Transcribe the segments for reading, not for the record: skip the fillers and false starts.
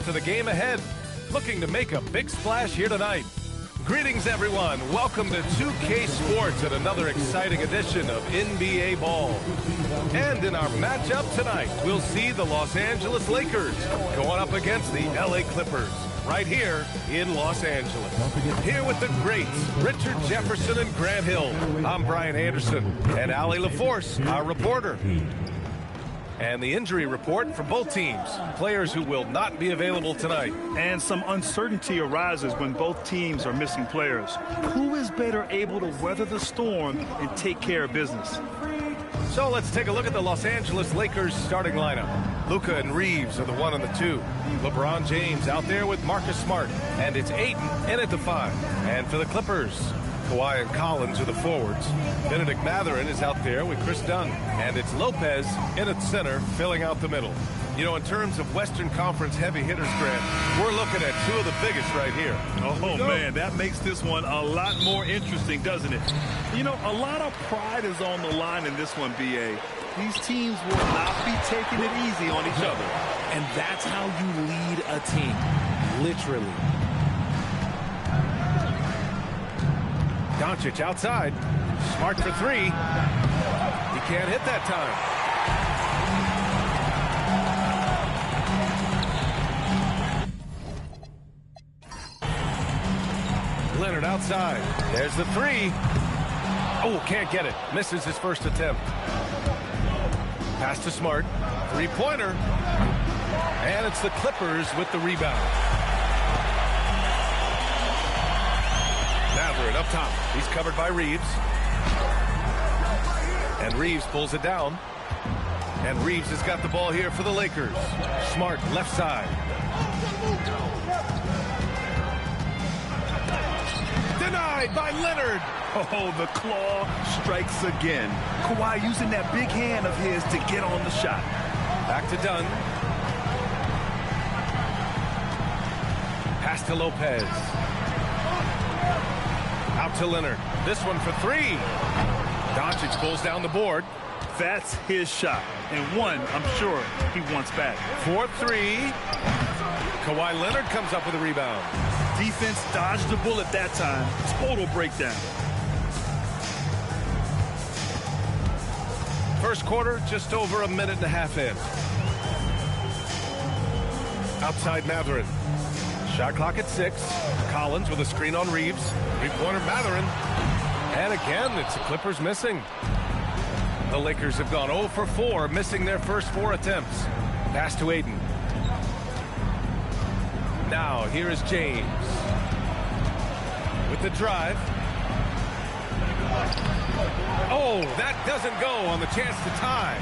to the game ahead, looking to make a big splash here tonight. Greetings, everyone. Welcome to 2K Sports and another exciting edition of NBA Ball. And in our matchup tonight, we'll see the Los Angeles Lakers going up against the LA Clippers right here in Los Angeles. Here with the greats, Richard Jefferson and Grant Hill. I'm Brian Anderson, and Allie LaForce, our reporter. And the injury report for both teams. Players who will not be available tonight. And some uncertainty arises when both teams are missing players. Who is better able to weather the storm and take care of business? So let's take a look at the Los Angeles Lakers starting lineup. Luka and Reeves are the 1 and the 2. LeBron James out there with Marcus Smart. And it's Ayton in at the 5. And for the Clippers, Kawhi and Collins are the forwards. Benedict Mathurin is out there with Chris Dunn. And it's Lopez in at center, filling out the middle. You know, in terms of Western Conference heavy hitters, Grant, we're looking at two of the biggest right here. Oh, man, that makes this one a lot more interesting, doesn't it? You know, a lot of pride is on the line in this one, B.A. These teams will not be taking it easy on each other. And that's how you lead a team, literally. Doncic outside. Smart for 3. He can't hit that time. Leonard outside. There's the 3. Oh, can't get it. Misses his first attempt. Pass to Smart. 3-pointer. And it's the Clippers with the rebound. Mathurin up top. He's covered by Reeves. And Reeves pulls it down. And Reeves has got the ball here for the Lakers. Smart left side. Denied by Leonard. Oh, the claw strikes again. Kawhi using that big hand of his to get on the shot. Back to Dunn. Pass to Lopez. Out to Leonard. This one for 3. Doncic pulls down the board. That's his shot. And one, I'm sure, he wants back. 4-3. Kawhi Leonard comes up with a rebound. Defense dodged the bullet that time. Total breakdown. First quarter, just over a minute and a half in. Outside Mathurin. Shot clock at 6. Collins with a screen on Reeves. 3-pointer Mathurin. And again, it's the Clippers missing. The Lakers have gone 0 for 4, missing their first 4 attempts. Pass to Ayton. Now, here is James. With the drive. Oh, that doesn't go on the chance to tie.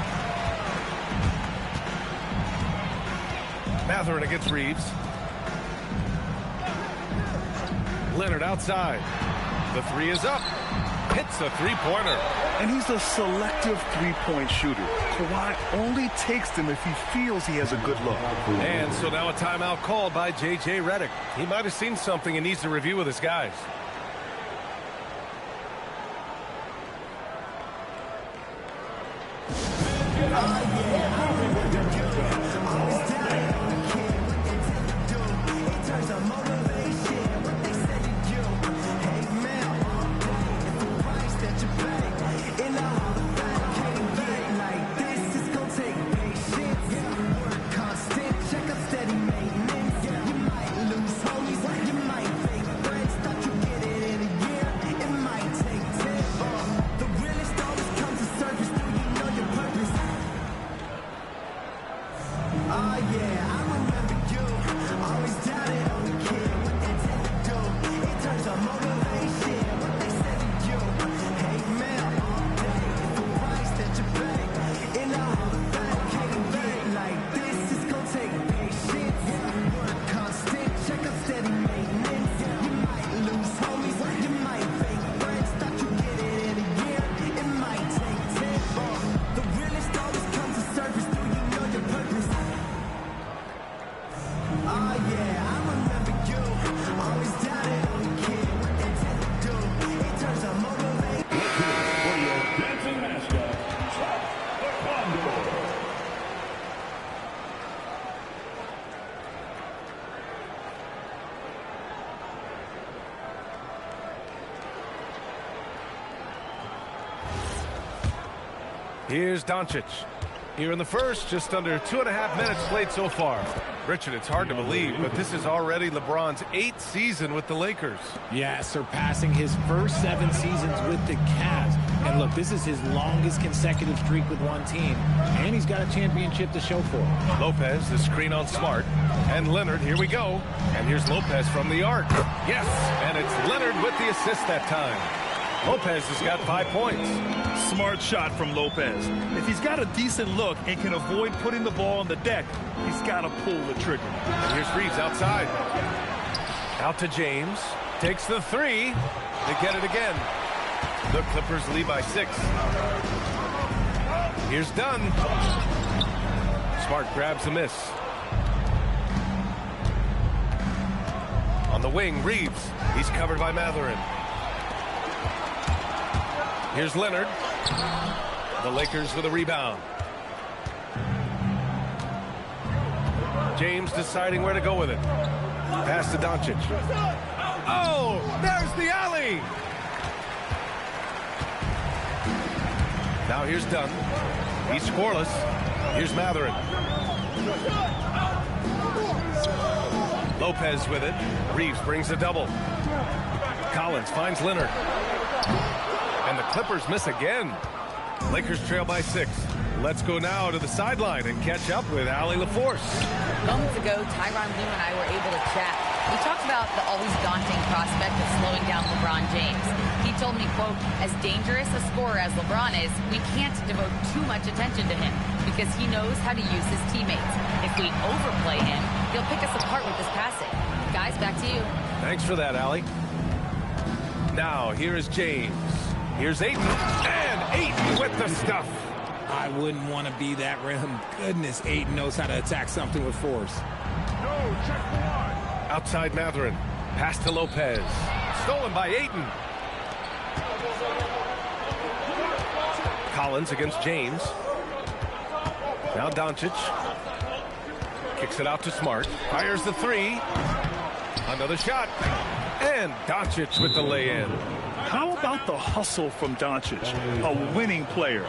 Mathurin against Reeves. Leonard outside. The 3 is up. Hits a 3-pointer. And he's a selective three-point shooter. Kawhi only takes them if he feels he has a good look. And so now a timeout called by J.J. Redick. He might have seen something and needs to review with his guys. Here's Doncic. Here in the first, just under 2.5 minutes played so far. Richard, it's hard to believe, but this is already LeBron's 8th season with the Lakers. Yeah, surpassing his first 7 seasons with the Cavs. And look, this is his longest consecutive streak with one team. And he's got a championship to show for it. Lopez, the screen on Smart. And Leonard, here we go. And here's Lopez from the arc. Yes, and it's Leonard with the assist that time. Lopez has got 5 points. Smart shot from Lopez. If he's got a decent look and can avoid putting the ball on the deck, he's got to pull the trigger. Here's Reeves outside. Out to James. Takes the 3. They get it again. The Clippers lead by 6. Here's Dunn. Smart grabs the miss. On the wing, Reeves. He's covered by Matherin. Here's Leonard. The Lakers with a rebound. James deciding where to go with it. Pass to Doncic. Oh, there's the alley. Now here's Dunn. He's scoreless. Here's Matherin. Lopez with it. Reeves brings a double. Collins finds Leonard. And the Clippers miss again. Lakers trail by 6. Let's go now to the sideline and catch up with Allie LaForce. Moments ago, Tyronn Lue and I were able to chat. We talked about the always daunting prospect of slowing down LeBron James. He told me, quote, as dangerous a scorer as LeBron is, we can't devote too much attention to him because he knows how to use his teammates. If we overplay him, he'll pick us apart with his passing. Guys, back to you. Thanks for that, Allie. Now, here is James. Here's Ayton, and Ayton with the stuff. I wouldn't want to be that rim. Goodness, Ayton knows how to attack something with force. Outside Matherin. Pass to Lopez. Stolen by Ayton. Collins against James. Now Doncic. Kicks it out to Smart. Fires the 3. Another shot. And Doncic with the lay-in. How about the hustle from Doncic, a winning player?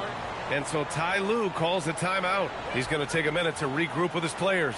And so Ty Lue calls a timeout. He's going to take a minute to regroup with his players.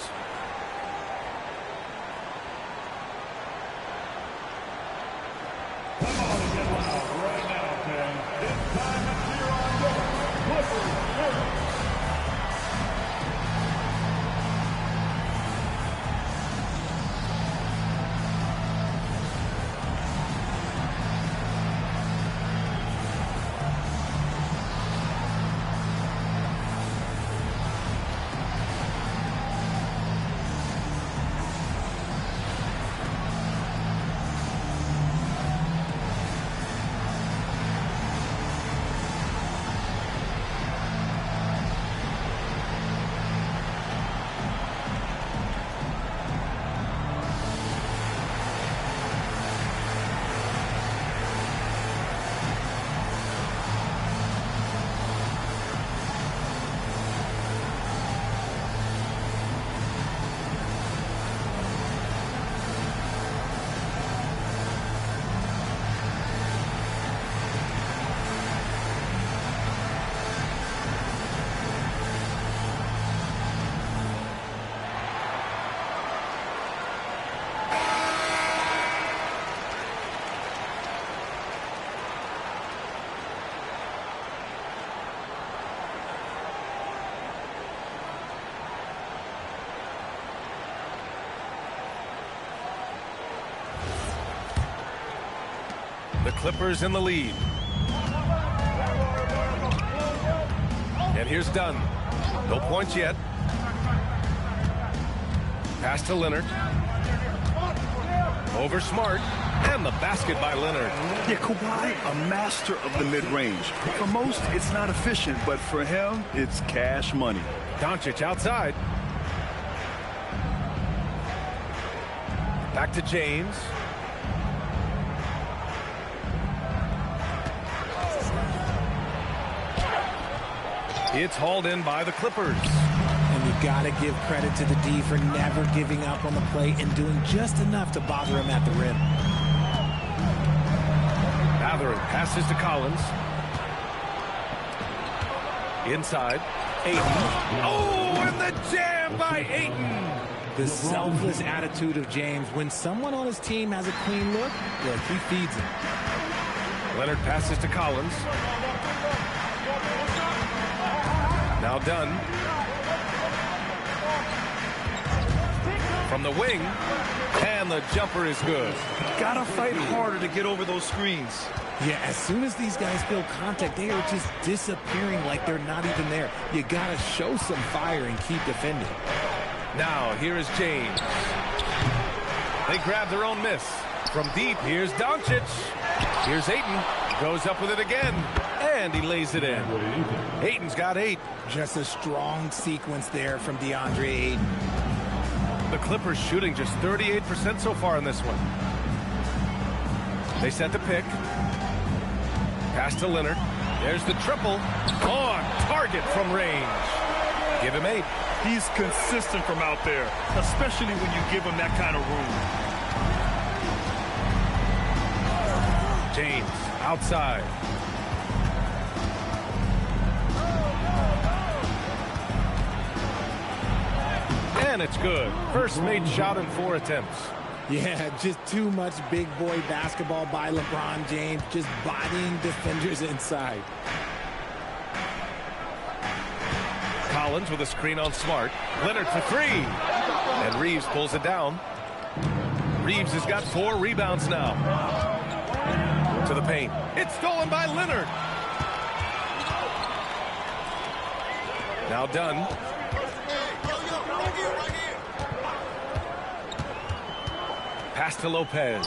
The Clippers in the lead. And here's Dunn. No points yet. Pass to Leonard. Over Smart. And the basket by Leonard. Yeah, Kawhi, a master of the mid-range. For most, it's not efficient, but for him, it's cash money. Doncic outside. Back to James. It's hauled in by the Clippers. And you got to give credit to the D for never giving up on the play and doing just enough to bother him at the rim. Matherin passes to Collins. Inside. Ayton. Oh, and the jam by Ayton. The selfless attitude of James. When someone on his team has a clean look, he feeds him. Leonard passes to Collins. Now Dunn. From the wing. And the jumper is good. Gotta fight harder to get over those screens. Yeah, as soon as these guys feel contact, they are just disappearing like they're not even there. You gotta show some fire and keep defending. Now, here is James. They grab their own miss. From deep, here's Doncic. Here's Ayton. Goes up with it again. And he lays it in. Ayton's got 8. Just a strong sequence there from DeAndre Ayton. The Clippers shooting just 38% so far in this one. They set the pick. Pass to Leonard. There's the triple. On target from range. Give him 8. He's consistent from out there, especially when you give him that kind of room. James outside. And it's good. First made shot in 4 attempts. Yeah, just too much big boy basketball by LeBron James, just bodying defenders inside. Collins with a screen on Smart. Leonard for 3. And Reeves pulls it down. Reeves has got 4 rebounds now. To the paint. It's stolen by Leonard. Now Dunn. Pass to Lopez.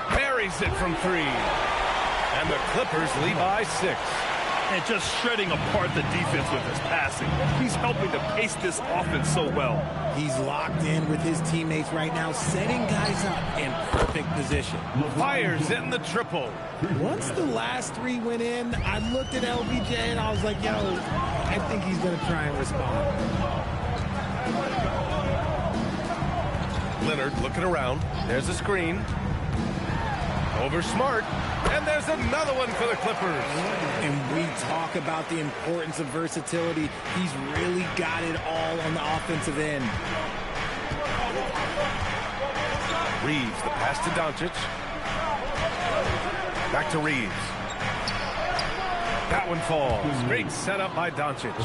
Buries it from 3. And the Clippers lead by 6. And just shredding apart the defense with his passing. He's helping to pace this offense so well. He's locked in with his teammates right now, setting guys up in perfect position. Fires in the triple. Once the last 3 went in, I looked at LBJ and I was like, yo, I think he's going to try and respond. Leonard looking around. There's a screen. Over Smart. And there's another one for the Clippers. And we talk about the importance of versatility. He's really got it all on the offensive end. Reeves, the pass to Doncic. Back to Reeves. That one falls. Great setup by Doncic.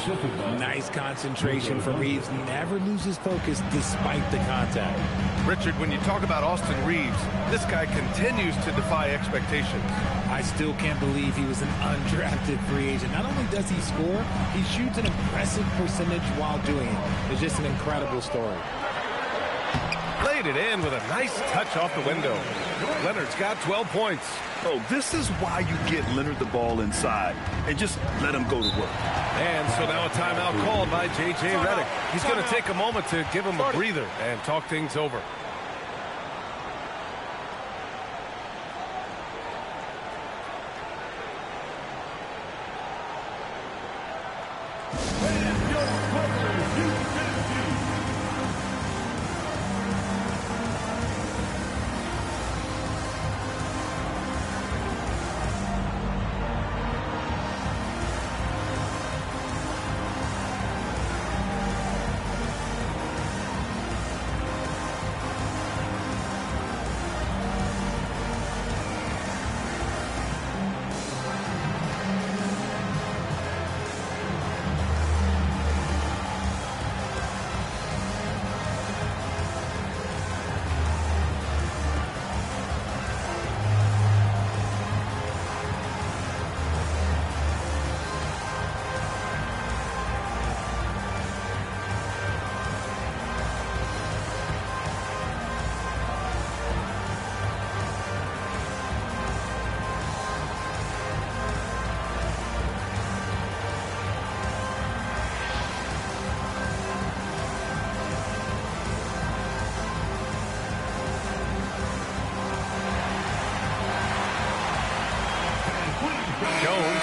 Nice concentration for Reeves. Never loses focus despite the contact. Richard, when you talk about Austin Reeves, this guy continues to defy expectations. I still can't believe he was an undrafted free agent. Not only does he score, he shoots an impressive percentage while doing it. It's just an incredible story. Laid it in with a nice touch off the window. Leonard's got 12 points. Oh, this is why you get Leonard the ball inside and just let him go to work. And so now a timeout called by J.J. Redick. He's going to take a moment to give him a breather and talk things over.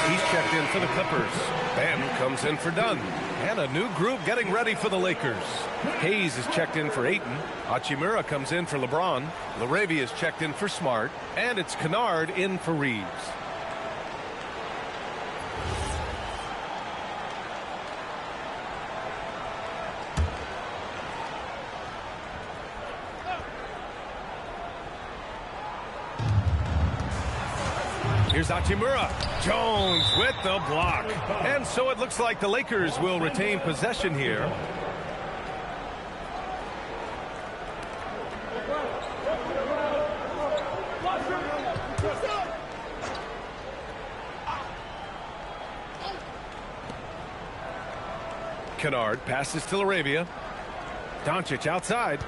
He's checked in for the Clippers. Bam comes in for Dunn. And a new group getting ready for the Lakers. Hayes is checked in for Ayton. Hachimura comes in for LeBron. Laravia is checked in for Smart. And it's Kennard in for Reeves. Here's Hachimura. Jones with the block. And so it looks like the Lakers will retain possession here. Kennard passes to Arabia. Doncic outside.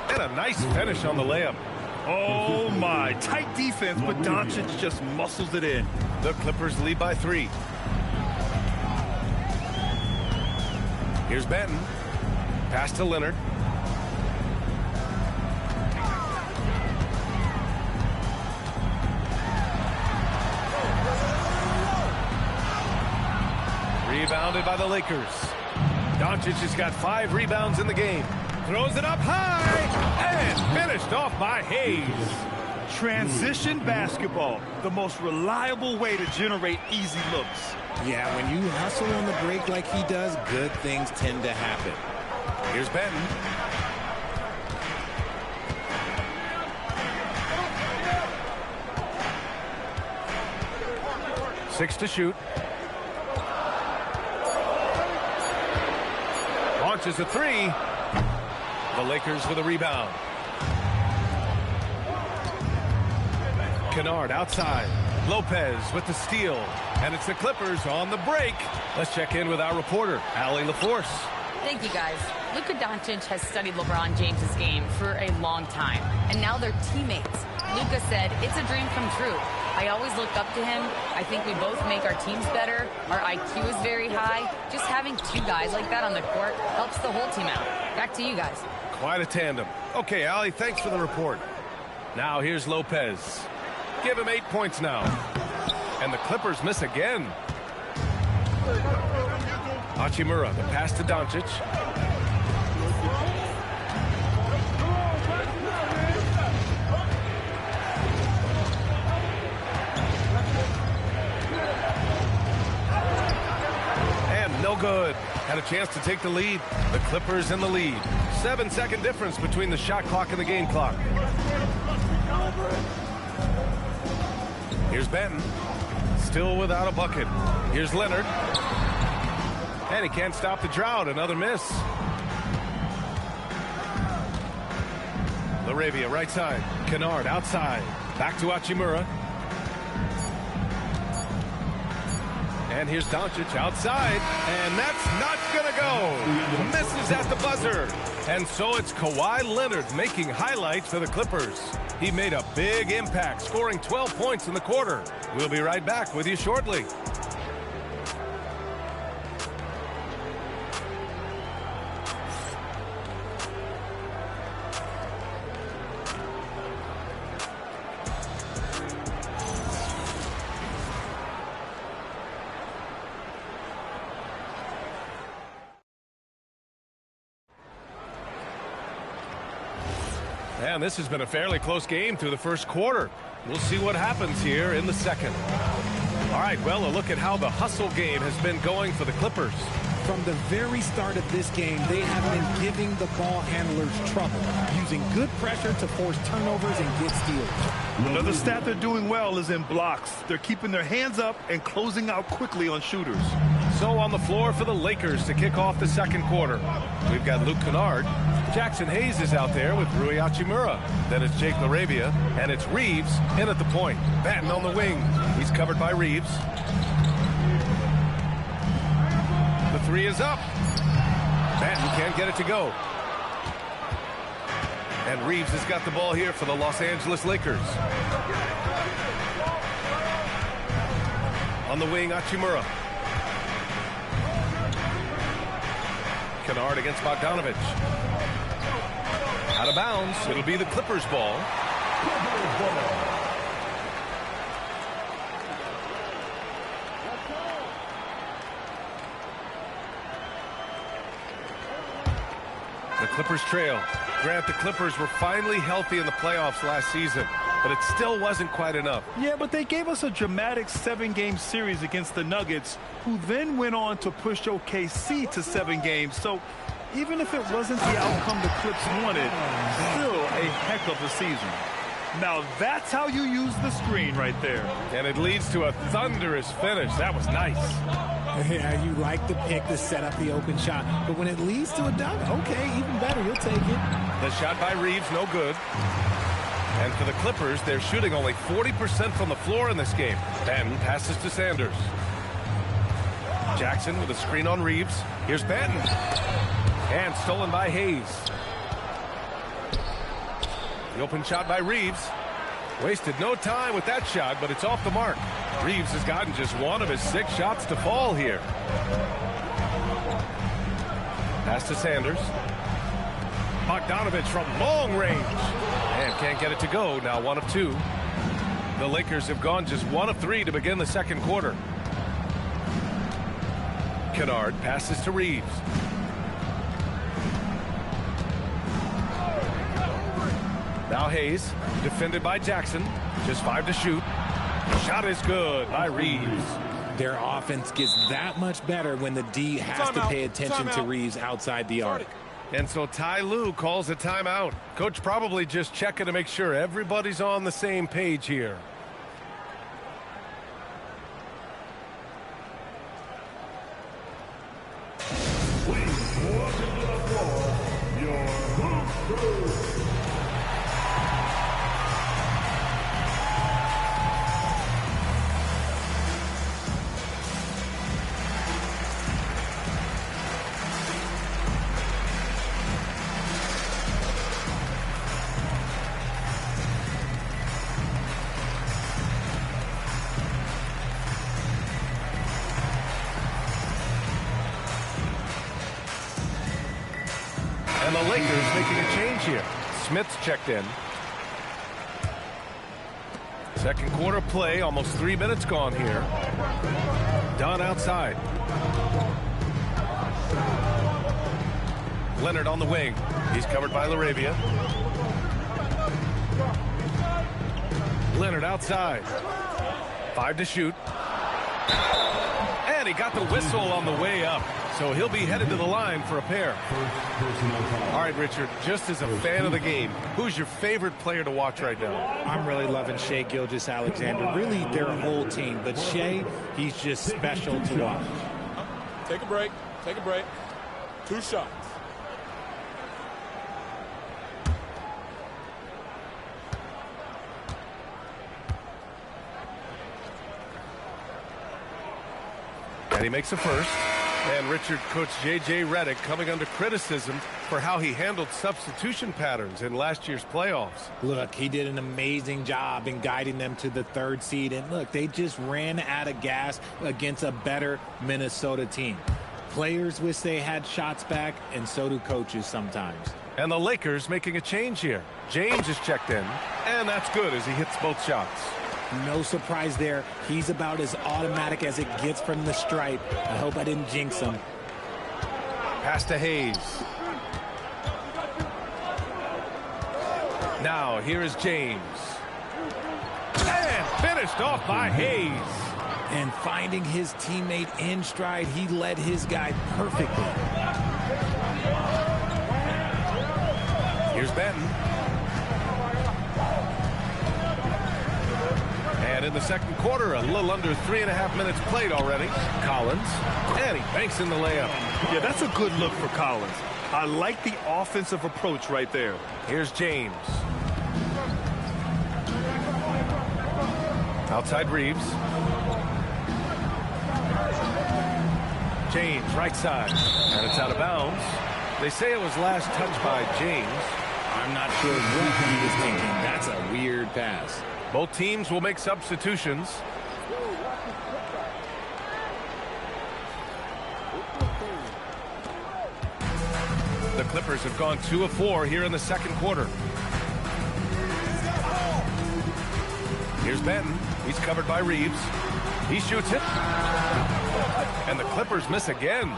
And a nice finish on the layup. Oh, my. Tight defense, but Doncic just muscles it in. The Clippers lead by 3. Here's Benton. Pass to Leonard. Rebounded by the Lakers. Doncic has got 5 rebounds in the game. Throws it up high and finished off by Hayes. Transition basketball, the most reliable way to generate easy looks. Yeah, when you hustle on the break like he does, good things tend to happen. Here's Benton. Six to shoot. Launches a 3. The Lakers with a rebound. Kennard outside. Lopez with the steal. And it's the Clippers on the break. Let's check in with our reporter, Allie LaForce. Thank you, guys. Luka Doncic has studied LeBron James's game for a long time, and now they're teammates. Luka said, "It's a dream come true. I always looked up to him. I think we both make our teams better. Our IQ is very high. Just having 2 guys like that on the court helps the whole team out." Back to you guys. Quite a tandem. Okay, Allie, thanks for the report. Now here's Lopez. Give him 8 points now. And the Clippers miss again. Hachimura, the pass to Doncic. And no good. Had a chance to take the lead. The Clippers in the lead. 7-second difference between the shot clock and the game clock. Here's Benton. Still without a bucket. Here's Leonard. And he can't stop the drought. Another miss. Arabia right side. Kennard outside. Back to Hachimura. And here's Doncic outside. And that's not going to go. Misses at the buzzer. And so it's Kawhi Leonard making highlights for the Clippers. He made a big impact, scoring 12 points in the quarter. We'll be right back with you shortly. And this has been a fairly close game through the first quarter. We'll see what happens here in the second. All right, well, a look at how the hustle game has been going for the Clippers. From the very start of this game, they have been giving the ball handlers trouble, using good pressure to force turnovers and get steals. Another stat they're doing well is in blocks. They're keeping their hands up and closing out quickly on shooters. So on the floor for the Lakers to kick off the second quarter. We've got Luke Kennard. Jackson Hayes is out there with Rui Hachimura. Then it's Jake LaRavia, and it's Reeves in at the point. Batten on the wing. He's covered by Reeves. The 3 is up. Batten can't get it to go. And Reeves has got the ball here for the Los Angeles Lakers. On the wing, Hachimura. Kennard against Bogdanovich. Out of bounds. It'll be the Clippers' ball. The Clippers trail. Grant, the Clippers were finally healthy in the playoffs last season, but it still wasn't quite enough. Yeah, but they gave us a dramatic 7-game series against the Nuggets, who then went on to push OKC to 7 games. So even if it wasn't the outcome the Clips wanted, still a heck of a season. Now that's how you use the screen right there. And it leads to a thunderous finish. That was nice. Yeah, you like the pick to set up the open shot. But when it leads to a dunk, okay, even better. You'll take it. The shot by Reeves, no good. And for the Clippers, they're shooting only 40% from the floor in this game. Benton passes to Sanders. Jackson with a screen on Reeves. Here's Benton. And stolen by Hayes. The open shot by Reeves. Wasted no time with that shot, but it's off the mark. Reeves has gotten just one of his 6 shots to fall here. Pass to Sanders. Bogdanovich from long range. And can't get it to go. Now 1 of 2. The Lakers have gone just 1 of 3 to begin the second quarter. Kennard passes to Reeves. Now Hayes, defended by Jackson. Just 5 to shoot. Shot is good by Reeves. Their offense gets that much better when the D has to pay attention to Reeves outside the arc. And so Ty Lue calls a timeout. Coach probably just checking to make sure everybody's on the same page here. And the Lakers making a change here. Smith's checked in. Second quarter play, almost 3 minutes gone here. Dunn outside. Leonard on the wing. He's covered by LaRavia. Leonard outside. 5 to shoot. And he got the whistle on the way up. So he'll be headed to the line for a pair. All right, Richard, just as a fan of the game, who's your favorite player to watch right now? I'm really loving Shai Gilgeous-Alexander. Really, their whole team. But Shai, he's just special to watch. Take a break. Take a break. 2 shots. And he makes a first. And Richard, Coach J.J. Redick coming under criticism for how he handled substitution patterns in last year's playoffs. Look, he did an amazing job in guiding them to the 3rd seed. And look, they just ran out of gas against a better Minnesota team. Players wish they had shots back, and so do coaches sometimes. And the Lakers making a change here. James is checked in, and that's good as he hits both shots. No surprise there. He's about as automatic as it gets from the stripe. I hope I didn't jinx him. Pass to Hayes. Now here is James. And finished off by Hayes. And finding his teammate in stride, he led his guy perfectly. Here's Benton. And in the second quarter, a little under 3.5 minutes played already. Collins, and he banks in the layup. Yeah, that's a good look for Collins. I like the offensive approach right there. Here's James. Outside Reeves. James, right side. And it's out of bounds. They say it was last touched by James. I'm not sure what he was thinking. That's a weird pass. Both teams will make substitutions. The Clippers have gone 2 of 4 here in the second quarter. Here's Benton. He's covered by Reeves. He shoots it. And the Clippers miss again.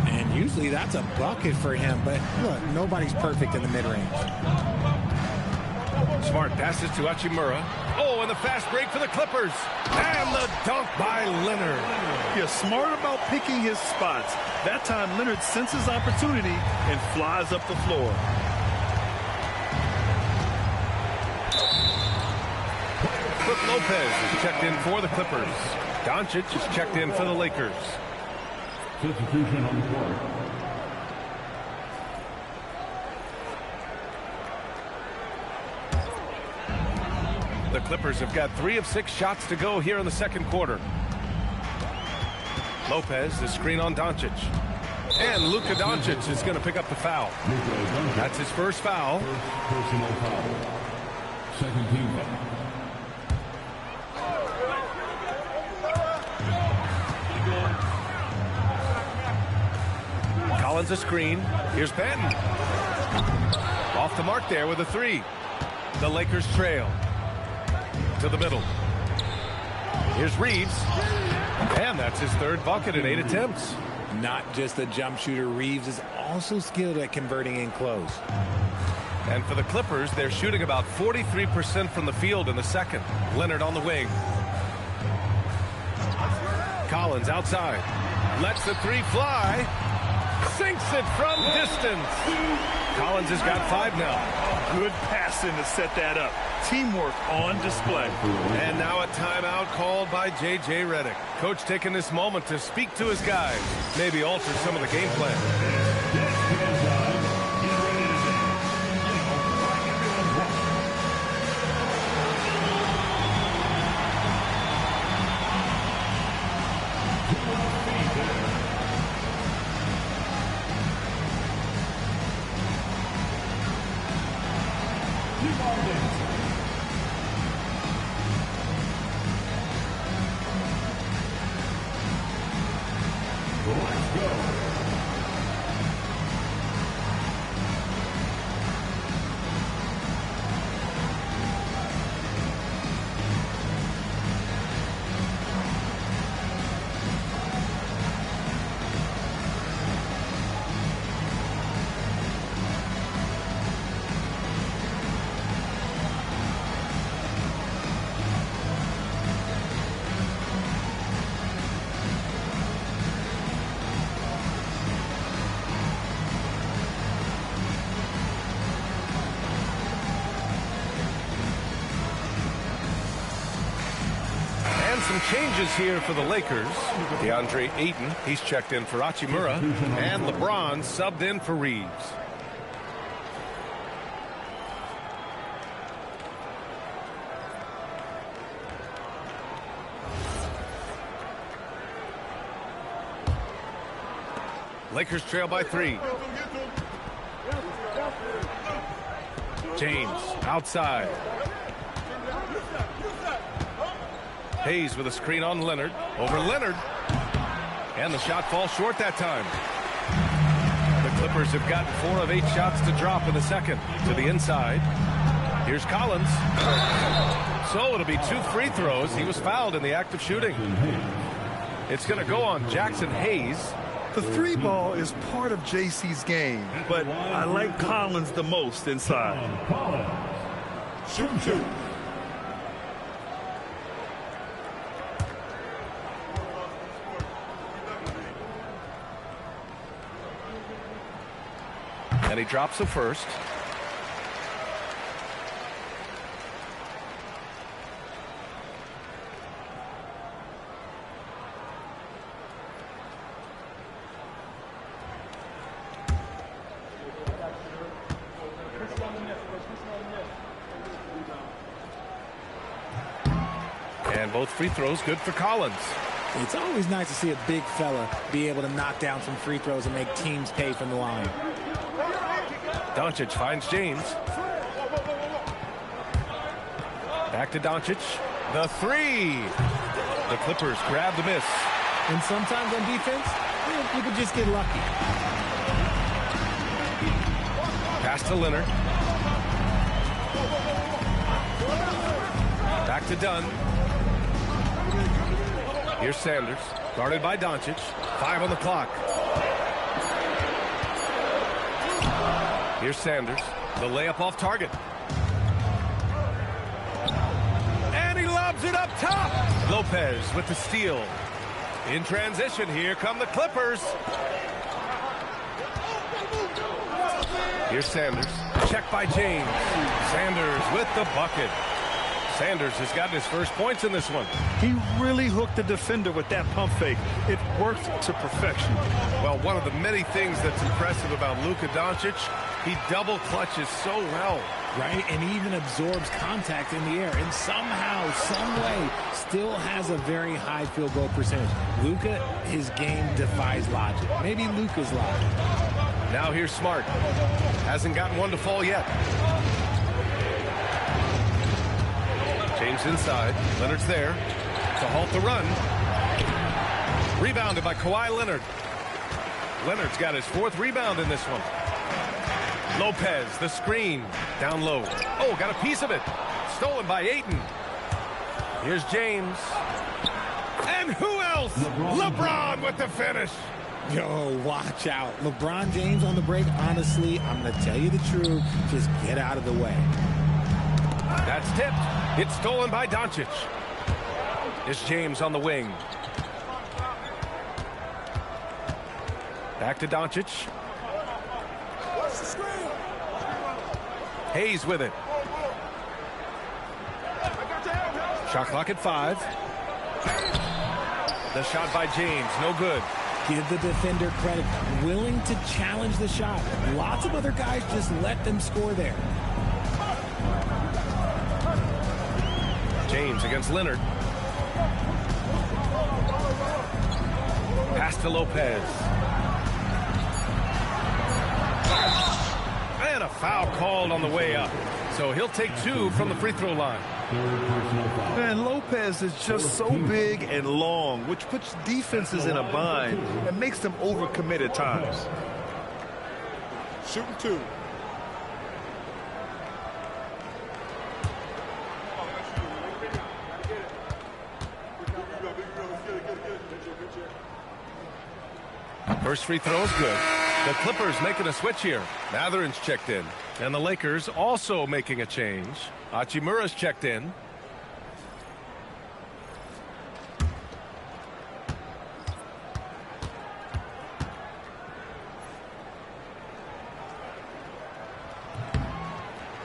And usually that's a bucket for him. But look, nobody's perfect in the mid-range. Smart passes to Hachimura. Oh, and the fast break for the Clippers. And the dunk by Leonard. Yeah, smart about picking his spots. That time, Leonard senses opportunity and flies up the floor. Brook Lopez is checked in for the Clippers. Doncic is checked in for the Lakers. Substitution on the court. The Clippers have got 3 of 6 shots to go here in the second quarter. Lopez, the screen on Doncic. And Luka Doncic is going to pick up the foul. That's his first foul. First personal foul. Second team foul. Collins a screen. Here's Benton. Off the mark there with a 3. The Lakers trail. To the middle. Here's Reeves. And that's his 3rd bucket in 8 attempts. Not just a jump shooter, Reeves is also skilled at converting in close. And for the Clippers, they're shooting about 43% from the field in the second. Leonard on the wing. Collins outside. Lets the 3 fly. Sinks it from distance. Collins has got 5 now. Good passing to set that up. Teamwork on display. And now a timeout called by J.J. Redick. Coach taking this moment to speak to his guys. Maybe alter some of the game plan. Some changes here for the Lakers. DeAndre Ayton, he's checked in for Hachimura, and LeBron subbed in for Reeves. Lakers trail by 3. James outside. Hayes with a screen on Leonard. Over Leonard. And the shot falls short that time. The Clippers have gotten 4 of 8 shots to drop in the second. To the inside. Here's Collins. So it'll be 2 free throws. He was fouled in the act of shooting. It's going to go on Jackson Hayes. The 3 ball is part of JC's game, but I like Collins the most inside. Shoot. And he drops the first. And both free throws good for Collins. It's always nice to see a big fella be able to knock down some free throws and make teams pay from the line. Doncic finds James. Back to Doncic. The 3. The Clippers grab the miss. And sometimes on defense, you can just get lucky. Pass to Leonard. Back to Dunn. Here's Sanders. Guarded by Doncic. 5 on the clock. Here's Sanders. The layup off target. And he lobs it up top. Lopez with the steal. In transition, here come the Clippers. Here's Sanders. Check by James. Sanders with the bucket. Sanders has gotten his first points in this one. He really hooked the defender with that pump fake. It worked to perfection. Well, one of the many things that's impressive about Luka Doncic, he double clutches so well. Right, and he even absorbs contact in the air, and somehow, some way, still has a very high field goal percentage. Luka, his game defies logic. Maybe Luka's logic. Now here's Smart. Hasn't gotten one to fall yet. James inside. Leonard's there to halt the run. Rebounded by Kawhi Leonard. Leonard's got his 4th rebound in this one. Lopez, the screen, down low. Oh, got a piece of it. Stolen by Ayton. Here's James. And who else? LeBron with the finish. Yo, watch out. LeBron James on the break, honestly, I'm going to tell you the truth. Just get out of the way. That's tipped. It's stolen by Doncic. It's James on the wing. Back to Doncic. Hayes with it. Shot clock at 5. The shot by James, no good. Give the defender credit. Willing to challenge the shot. Lots of other guys just let them score there. James against Leonard. Pass to Lopez. And a foul called on the way up. So he'll take 2 from the free throw line. Man, Lopez is just so big and long, which puts defenses in a bind and makes them overcommit at times. Shooting 2. First free throw is good. The Clippers making a switch here. Mathurin's checked in. And the Lakers also making a change. Hachimura's checked in.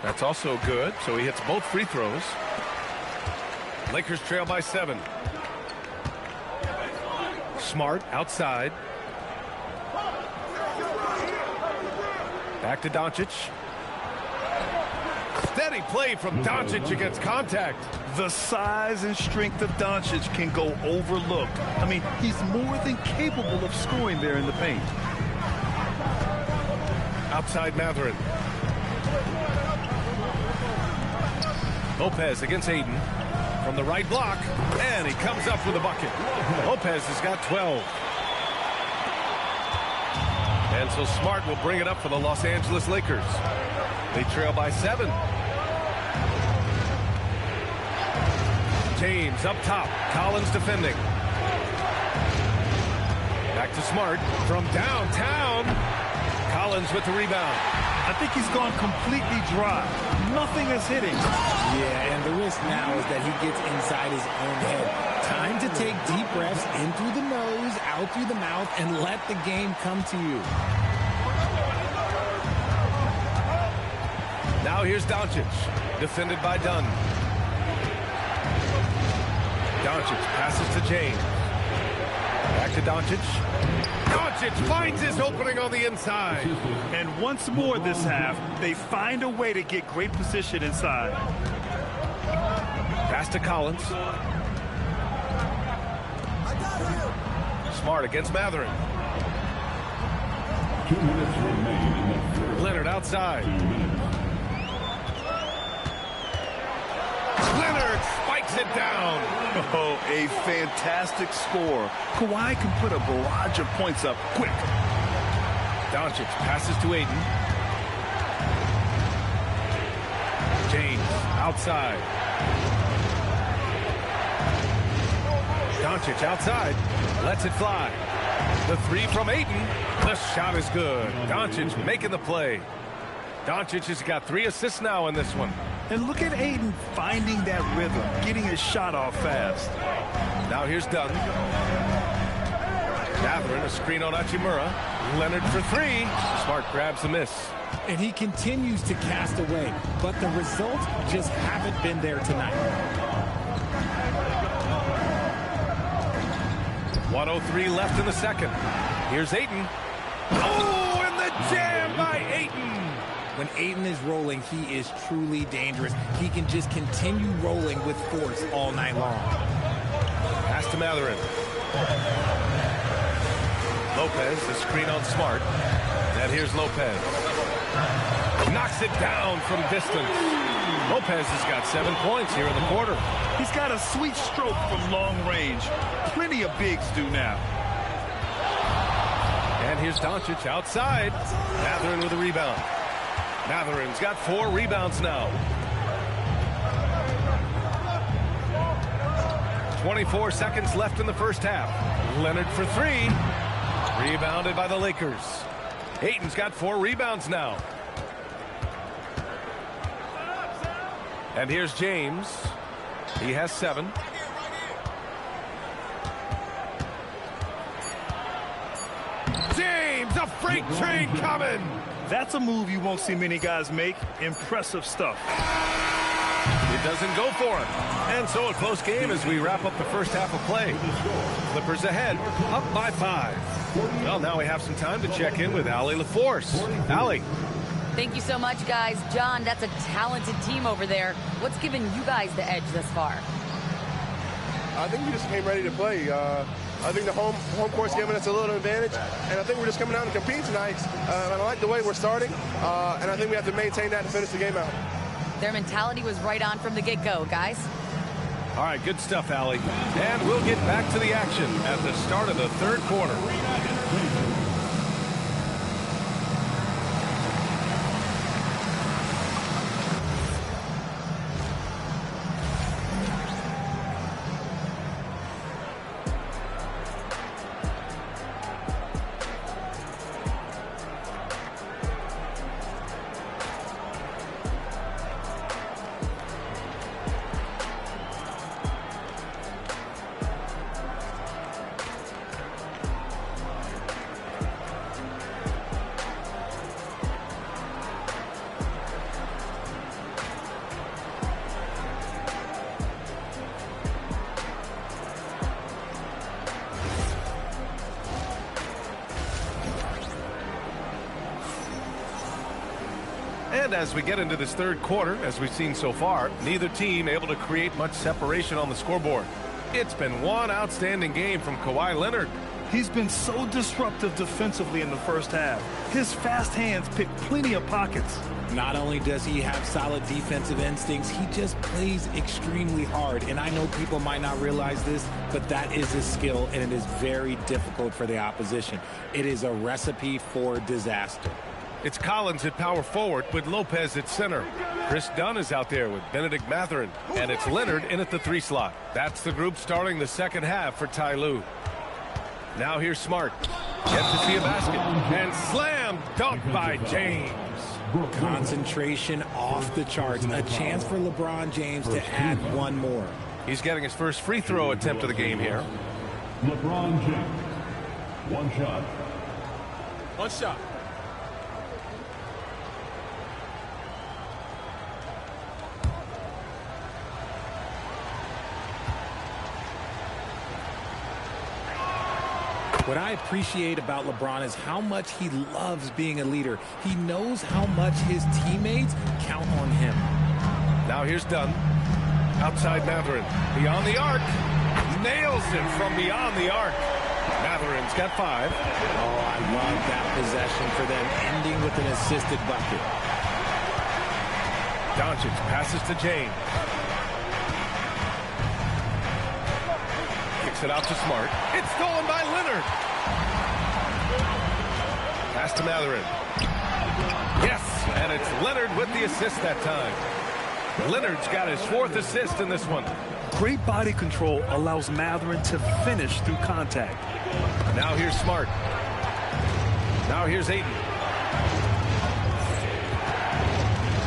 That's also good, so he hits both free throws. Lakers trail by 7. Smart outside. Back to Doncic. Steady play from Doncic against contact. The size and strength of Doncic can go overlooked. I mean, he's more than capable of scoring there in the paint. Outside Mathurin. Lopez against Ayton. From the right block. And he comes up with a bucket. Lopez has got 12. And so Smart will bring it up for the Los Angeles Lakers. They trail by 7. James up top. Collins defending. Back to Smart from downtown. Collins with the rebound. I think he's gone completely dry. Nothing is hitting. Yeah, and the risk now is that he gets inside his own head. Time to take deep breaths in through the nose, out through the mouth, and let the game come to you. Now here's Doncic, defended by Dunn. Doncic passes to James. Back to Doncic. Doncic finds his opening on the inside. And once more this half, they find a way to get great position inside. Pass to Collins. Smart against Mathurin. 2 minutes remain in the first. Leonard outside. Leonard spikes it down. Oh, a fantastic score. Kawhi can put a barrage of points up quick. Doncic passes to Ayton. James outside. Doncic outside. Lets it fly. The 3 from Ayton. The shot is good. Doncic making the play. Doncic has got 3 assists now in this one. And look at Ayton finding that rhythm, getting his shot off fast. Now here's Dunn. Mathurin, a screen on Hachimura. Leonard for 3. Smart grabs the miss. and he continues to cast away, but the results just haven't been there tonight. 1:03 left in the second. Here's Ayton. Oh, and the jam by Ayton. When Ayton is rolling, he is truly dangerous. He can just continue rolling with force all night long. Pass to Mathurin. Lopez, the screen on Smart. And here's Lopez. Knocks it down from distance. Lopez has got 7 points here in the quarter. He's got a sweet stroke from long range. Plenty of bigs do now. And here's Doncic outside. Mathurin with a rebound. Mathurin's got 4 rebounds now. 24 seconds left in the first half. Leonard for 3. Rebounded by the Lakers. Ayton's got 4 rebounds now. And here's James. He has 7. James, a freight train coming. That's a move you won't see many guys make. Impressive stuff. It doesn't go for him. And so a close game as we wrap up the first half of play. Clippers ahead, up by 5. Well, now we have some time to check in with Allie LaForce. Allie. Thank you so much, guys. John, that's a talented team over there. What's given you guys the edge thus far? I think we just came ready to play. I think the home court's giving us a little advantage, and I think we're just coming out and competing tonight. And I like the way we're starting, and I think we have to maintain that to finish the game out. Their mentality was right on from the get-go, guys. All right, good stuff, Allie. And we'll get back to the action at the start of the third quarter. And as we get into this third quarter, as we've seen so far, neither team able to create much separation on the scoreboard. It's been one outstanding game from Kawhi Leonard. He's been so disruptive defensively in the first half. His fast hands pick plenty of pockets. Not only does he have solid defensive instincts, he just plays extremely hard. And I know people might not realize this, but that is a skill, and it is very difficult for the opposition. It is a recipe for disaster. It's Collins at power forward with Lopez at center. Chris Dunn is out there with Benedict Mathurin. And it's Leonard in at the 3 slot. That's the group starting the second half for Ty Lue. Now here's Smart. Gets to see a basket. And slam dunk by James. Concentration off the charts. A chance for LeBron James to add one more. He's getting his first free throw attempt of the game here. LeBron James. One shot. One shot. What I appreciate about LeBron is how much he loves being a leader. He knows how much his teammates count on him. Now here's Dunn. Outside Mathurin. Beyond the arc. Nails it from beyond the arc. Mathurin's got 5. Oh, I love that possession for them, ending with an assisted bucket. Doncic passes to James. Kicks it out to Smart. It's stolen by Leonard. Pass to Mathurin. Yes, and it's Leonard with the assist that time. Leonard's got his 4th assist in this one. Great body control allows Mathurin to finish through contact. Now here's Smart. Now here's Ayton.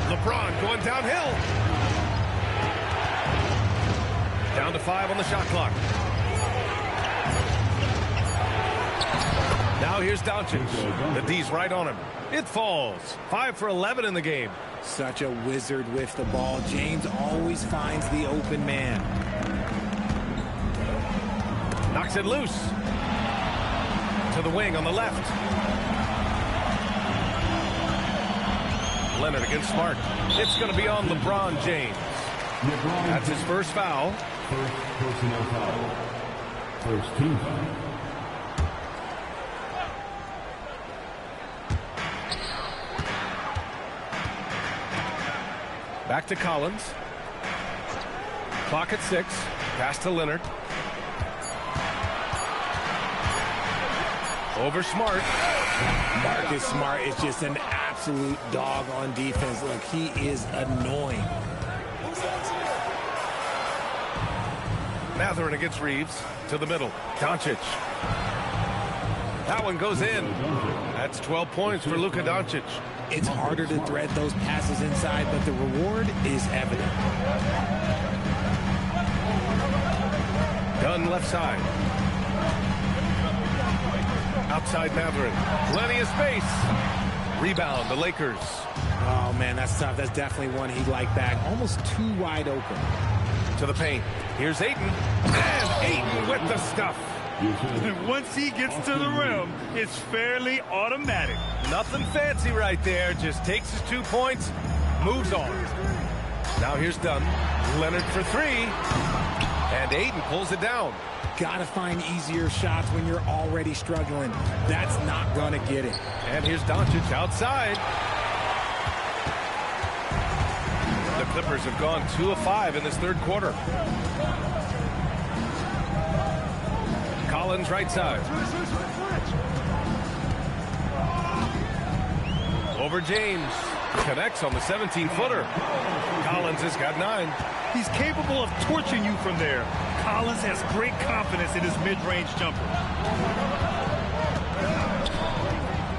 LeBron going downhill. Down to 5 on the shot clock. Now here's Doncic. The D's right on him. It falls. 5 for 11 in the game. Such a wizard with the ball. James always finds the open man. Knocks it loose. To the wing on the left. Leonard against Smart. It's going to be on LeBron James. That's his first foul. First personal foul. First team foul. Back to Collins. Clock at 6. Pass to Leonard. Over Smart. Marcus Smart is just an absolute dog on defense. Look, he is annoying. Matherin against Reeves. To the middle. Doncic. That one goes in. That's 12 points for Luka Doncic. It's harder to thread those passes inside, but the reward is evident. Dunn left side. Outside Matherin. Plenty of space. Rebound, the Lakers. Oh, man, that's tough. That's definitely one he'd like back. Almost too wide open. To the paint. Here's Ayton. And Ayton with the stuff. Once he gets to the rim, it's fairly automatic. Nothing fancy right there. Just takes his 2 points, moves on. Now here's Dunn. Leonard for 3. And Ayton pulls it down. Gotta find easier shots when you're already struggling. That's not gonna get it. And here's Doncic outside. The Clippers have gone 2 of 5 in this third quarter. Collins right side. Over James. Connects on the 17-footer. Collins has got 9. He's capable of torching you from there. Collins has great confidence in his mid-range jumper.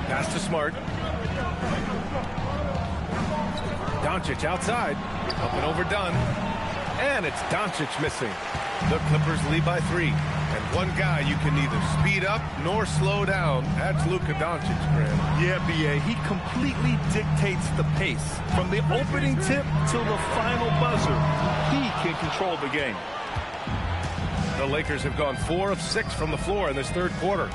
Pass to Smart. Doncic outside. Up and over Dunn. And it's Doncic missing. The Clippers lead by 3. And one guy you can neither speed up nor slow down. That's Luka Doncic, Graham. Yeah, B.A., he completely dictates the pace. From the opening tip till the final buzzer, he can control the game. The Lakers have gone 4 of 6 from the floor in this third quarter.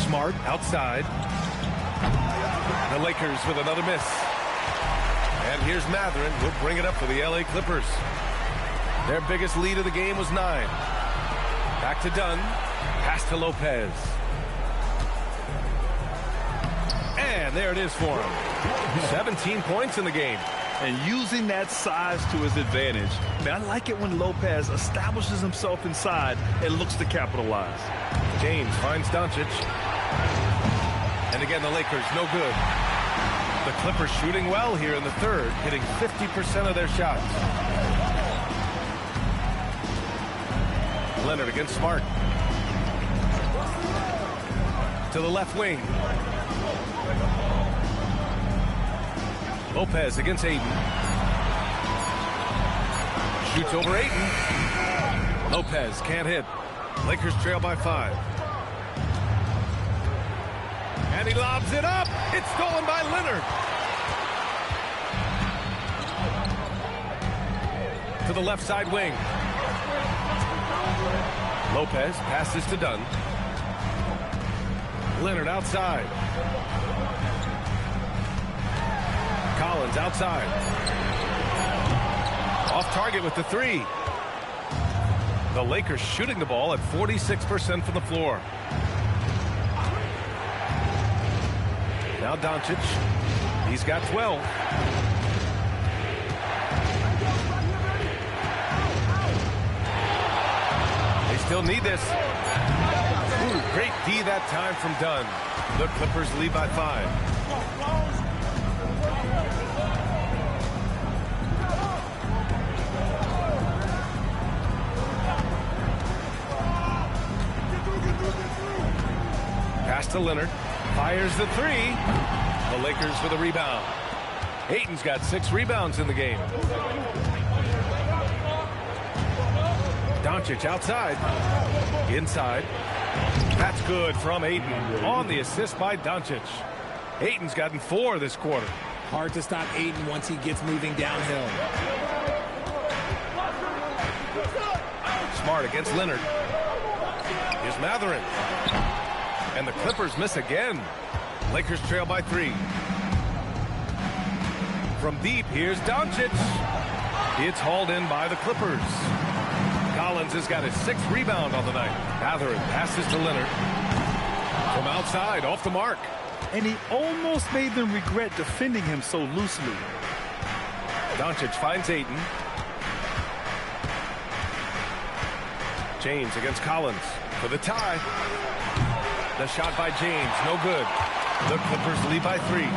Smart outside. The Lakers with another miss. And here's Matherin. He'll bring it up for the LA Clippers. Their biggest lead of the game was 9. Back to Dunn. Pass to Lopez. And there it is for him. 17 points in the game. And using that size to his advantage. Man, I like it when Lopez establishes himself inside and looks to capitalize. James finds Doncic. And again, the Lakers no good. The Clippers shooting well here in the third, hitting 50% of their shots. Leonard against Smart. To the left wing. Lopez against Ayton. Shoots over Ayton. Lopez can't hit. Lakers trail by 5. And he lobs it up. It's stolen by Leonard. To the left side wing. Lopez passes to Dunn. Leonard outside. Collins outside. Off target with the 3. The Lakers shooting the ball at 46% from the floor. Now Doncic. He's got 12. They still need this. Ooh, great D that time from Dunn. The Clippers lead by 5. Pass to Leonard. Fires the 3. The Lakers for the rebound. Ayton's got 6 rebounds in the game. Doncic outside. Inside. That's good from Ayton on the assist by Doncic. Ayton's gotten 4 this quarter. Hard to stop Ayton once he gets moving downhill. Smart against Leonard. Here's Matherin. And the Clippers miss again. Lakers trail by 3. From deep, here's Doncic. It's hauled in by the Clippers. Collins has got his 6th rebound on the night. Matherin passes to Leonard. From outside, off the mark. And he almost made them regret defending him so loosely. Doncic finds Ayton. James against Collins for the tie. The shot by James, no good. The Clippers lead by 3.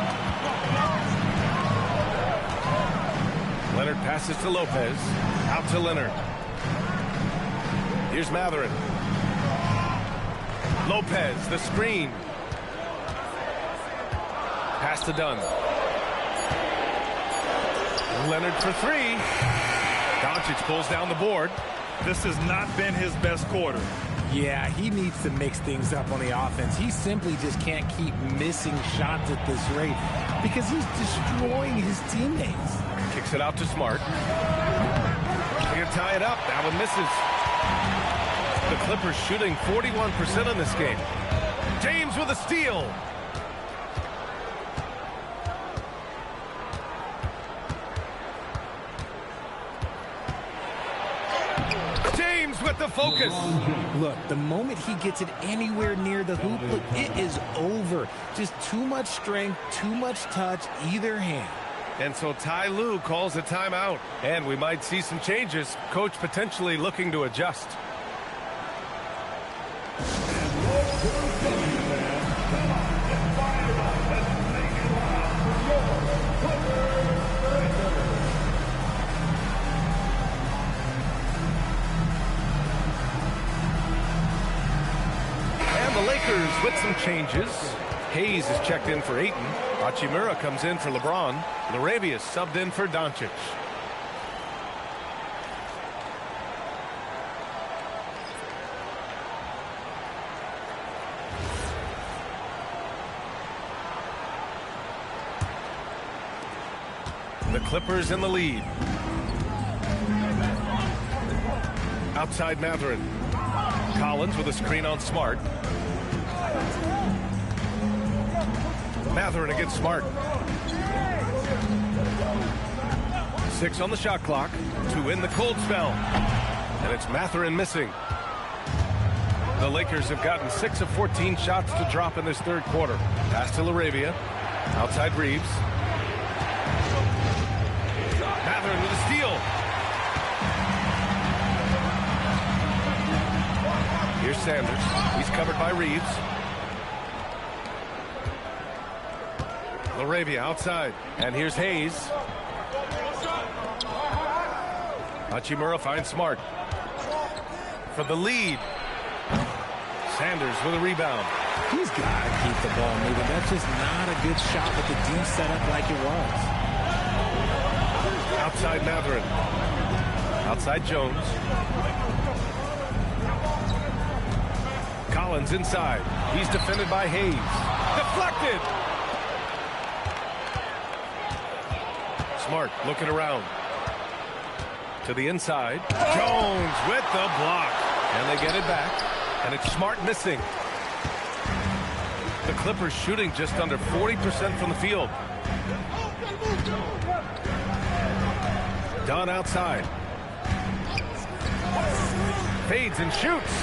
Leonard passes to Lopez. Out to Leonard. Here's Matherin. Lopez, the screen. Pass to Dunn. Leonard for 3. Doncic pulls down the board. This has not been his best quarter. Yeah, he needs to mix things up on the offense. He simply just can't keep missing shots at this rate because he's destroying his teammates. Kicks it out to Smart. They're gonna tie it up. That one misses. The Clippers shooting 41% in this game. James with a steal. James with the focus. Look, the moment he gets it anywhere near the hoop, look, it is over. Just too much strength, too much touch, either hand. And so Ty Lue calls a timeout. And we might see some changes. Coach potentially looking to adjust. And the Lakers with some changes. Hayes is checked in for Ayton. Hachimura comes in for LeBron. Laravia subbed in for Doncic. The Clippers in the lead. Outside Matherin. Collins with a screen on Smart. Matherin against Smart. 6 on the shot clock to end the cold spell. And it's Matherin missing. The Lakers have gotten 6 of 14 shots to drop in this third quarter. Pass to Laravia. Outside Reeves. Matherin with a steal. Here's Sanders. He's covered by Reeves. Laravia outside. And here's Hayes. Hachimura finds Smart. For the lead. Sanders with a rebound. He's got to keep the ball moving. That's just not a good shot with the D set up like it was. Outside Matherin. Outside Jones. Collins inside. He's defended by Hayes. Deflected. Smart looking around. To the inside. Jones with the block. And they get it back. And it's Smart missing. The Clippers shooting just under 40% from the field. Dunn outside. Fades and shoots.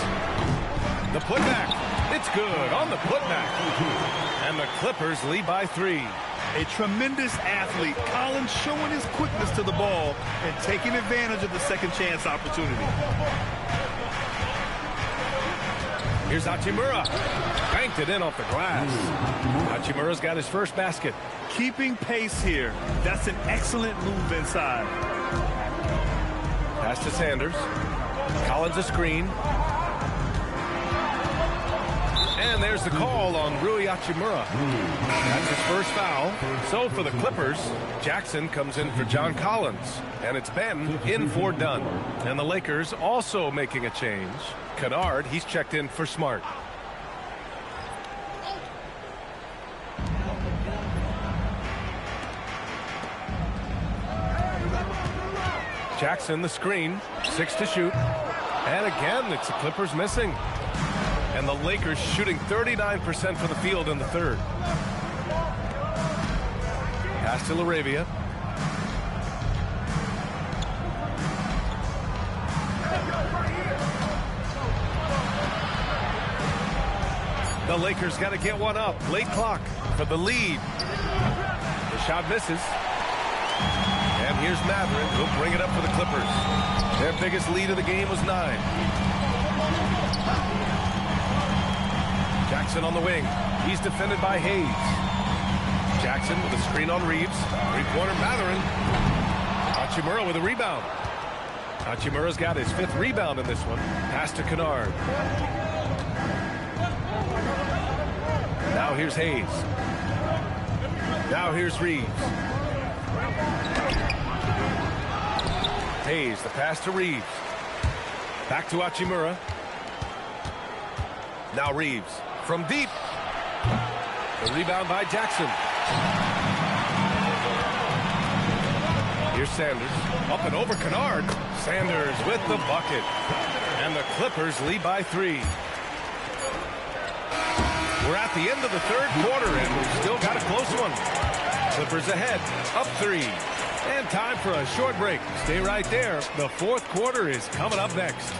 The putback. It's good on the putback. And the Clippers lead by 3. A tremendous athlete. Collins showing his quickness to the ball and taking advantage of the second chance opportunity. Here's Hachimura. Banked it in off the glass. Hachimura's got his first basket. Keeping pace here. That's an excellent move inside. Pass to Sanders. Collins a screen. And there's the call on Rui Hachimura. That's his first foul. So for the Clippers, Jackson comes in for John Collins. And it's Ben in for Dunn. And the Lakers also making a change. Kennard, he's checked in for Smart. Jackson, the screen. 6 to shoot. And again, it's the Clippers missing. And the Lakers shooting 39% from the field in the third. Pass to LaRavia. The Lakers got to get one up. Late clock for the lead. The shot misses. And here's Matherin, who'll bring it up for the Clippers. Their biggest lead of the game was 9. Jackson on the wing. He's defended by Hayes. Jackson with a screen on Reeves. Three-pointer Matherin. Hachimura with a rebound. Hachimura's got his 5th rebound in this one. Pass to Kennard. Now here's Hayes. Now here's Reeves. Hayes, the pass to Reeves. Back to Hachimura. Now Reeves from deep. The rebound by Jackson. Here's Sanders. Up and over Kennard. Sanders with the bucket. And the Clippers lead by 3. We're at the end of the third quarter, and we've still got a close one. Clippers ahead, up 3. And time for a short break. Stay right there. The fourth quarter is coming up next.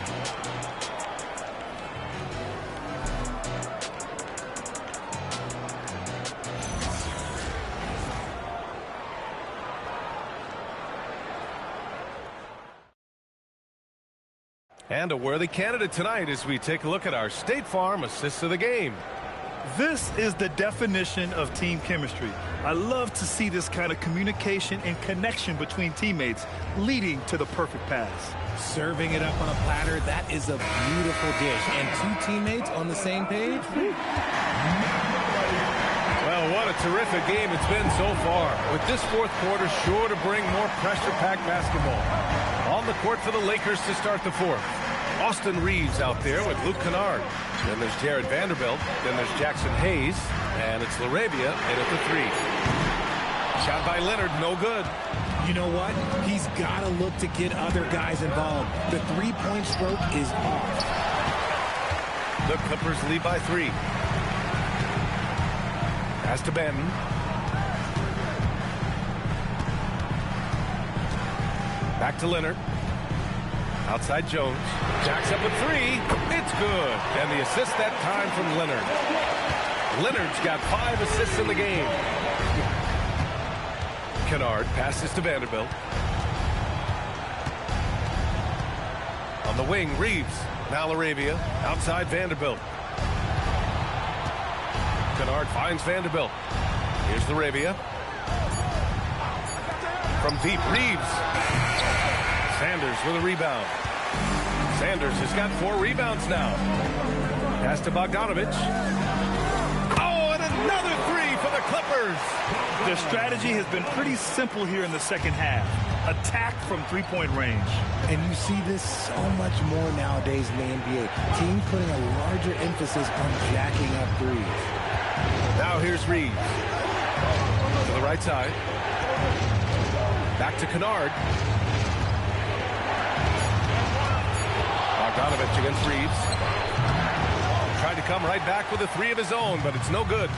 And a worthy candidate tonight as we take a look at our State Farm assists of the game. This is the definition of team chemistry. I love to see this kind of communication and connection between teammates leading to the perfect pass. Serving it up on a platter, that is a beautiful dish. And 2 teammates on the same page. Well, what a terrific game it's been so far. With this fourth quarter sure to bring more pressure-packed basketball. On the court for the Lakers to start the fourth. Austin Reeves out there with Luke Kennard. Then there's Jared Vanderbilt. Then there's Jackson Hayes. And it's LaRavia in at the 3. Shot by Leonard, no good. You know what? He's got to look to get other guys involved. The three-point stroke is off. The Clippers lead by 3. Pass to Benton. Back to Leonard. Outside Jones. Jacks up with 3. It's good. And the assist that time from Leonard. Leonard's got 5 assists in the game. Kennard passes to Vanderbilt. On the wing, Reeves. Now LaRavia. Outside Vanderbilt. Kennard finds Vanderbilt. Here's LaRavia. From deep, Reeves. Sanders with a rebound. Sanders has got 4 rebounds now. Pass to Bogdanovich. Oh, and another 3 for the Clippers. Their strategy has been pretty simple here in the second half. Attack from three-point range. And you see this so much more nowadays in the NBA. Teams putting a larger emphasis on jacking up threes. Now here's Reeves. To the right side. Back to Kennard. Bogdanovich against Reeves. Tried to come right back with a 3 of his own, but it's no good.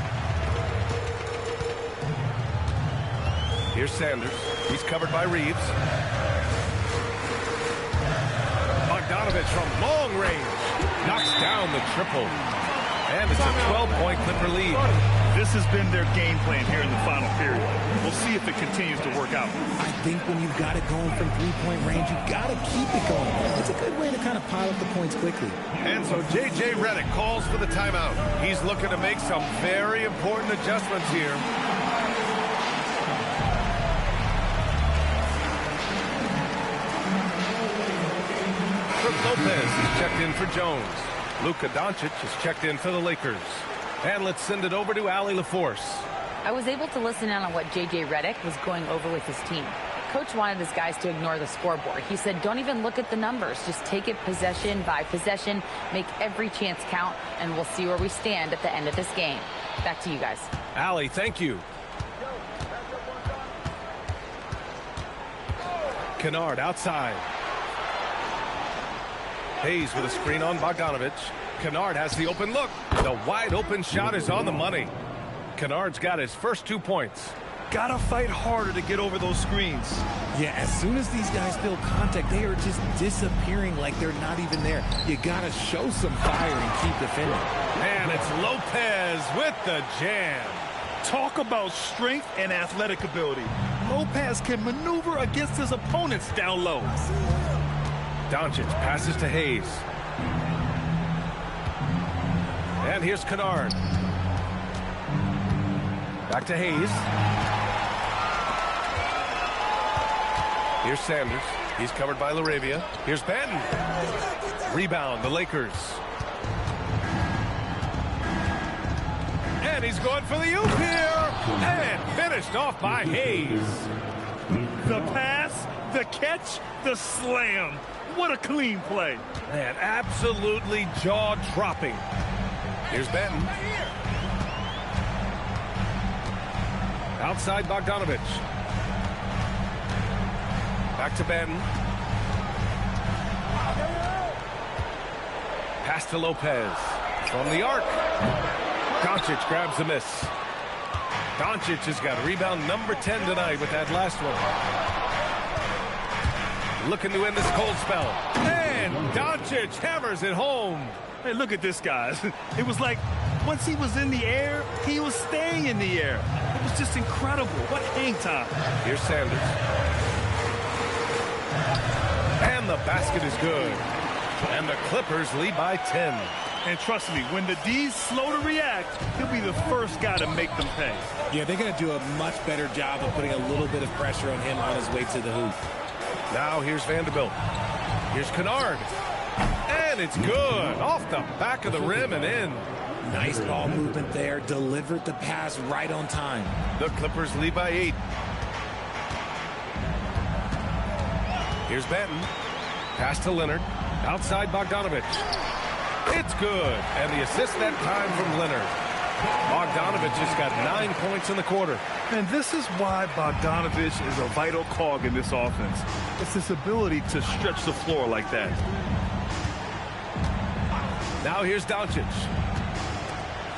Here's Sanders. He's covered by Reeves. Bogdanovich from long range. Knocks down the triple. And it's a 12-point Clipper lead. This has been their game plan here in the final period. We'll see if it continues to work out. I think when you've got it going from three-point range, you've got to keep it going. It's a good way to kind of pile up the points quickly. And so J.J. Redick calls for the timeout. He's looking to make some very important adjustments here. Brook Lopez is checked in for Jones. Luka Doncic is checked in for the Lakers. And let's send it over to Allie LaForce. I was able to listen in on what J.J. Redick was going over with his team. Coach wanted his guys to ignore the scoreboard. He said, don't even look at the numbers. Just take it possession by possession, make every chance count, and we'll see where we stand at the end of this game. Back to you guys. Allie, thank you. Kennard outside. Hayes with a screen on Bogdanovich. Kennard has the open look. The wide open shot is on the money. Kennard's got his first 2 points. Gotta fight harder to get over those screens. Yeah, as soon as these guys feel contact, they are just disappearing like they're not even there. You gotta show some fire and keep defending. And it's Lopez with the jam. Talk about strength and athletic ability. Lopez can maneuver against his opponents down low. Doncic passes to Hayes. And here's Kennard. Back to Hayes. Here's Sanders. He's covered by LaRavia. Here's Benton. Rebound, the Lakers. And he's going for the oop here. And finished off by Hayes. The pass, the catch, the slam. What a clean play. Man, absolutely jaw-dropping. Here's Benton. Outside Bogdanovich. Back to Benton. Pass to Lopez. From the arc. Doncic grabs the miss. Doncic has got rebound number 10 tonight with that last one. Looking to end this cold spell. And Doncic hammers it home. Hey, look at this, guys. It was like once he was in the air, he was staying in the air. It was just incredible. What hang time. Here's Sanders. And the basket is good. And the Clippers lead by 10. And trust me, when the D's slow to react, he'll be the first guy to make them pay. Yeah, they're going to do a much better job of putting a little bit of pressure on him on his way to the hoop. Now here's Vanderbilt. Here's Kennard. And it's good. Off the back of the rim and in. Nice ball movement there. Delivered the pass right on time. The Clippers lead by 8. Here's Benton. Pass to Leonard. Outside Bogdanovich. It's good. And the assist that time from Leonard. Bogdanovich has got 9 points in the quarter. And this is why Bogdanovich is a vital cog in this offense. It's his ability to stretch the floor like that. Now here's Doncic.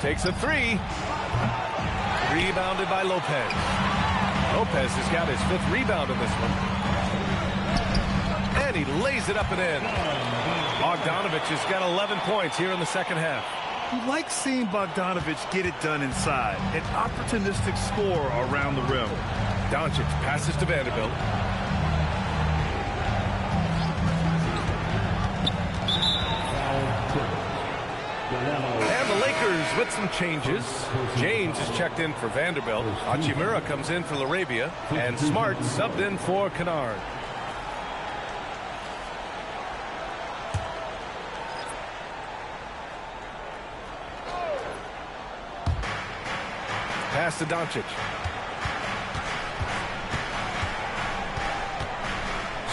Takes a 3. Rebounded by Lopez. Lopez has got his 5th rebound in this one. And he lays it up and in. Bogdanovich has got 11 points here in the second half. You like seeing Bogdanovich get it done inside. An opportunistic score around the rim. Doncic passes to Vanderbilt. And the Lakers with some changes. James is checked in for Vanderbilt. Hachimura comes in for LaRavia. And Smart subbed in for Kennard. Pass to Doncic.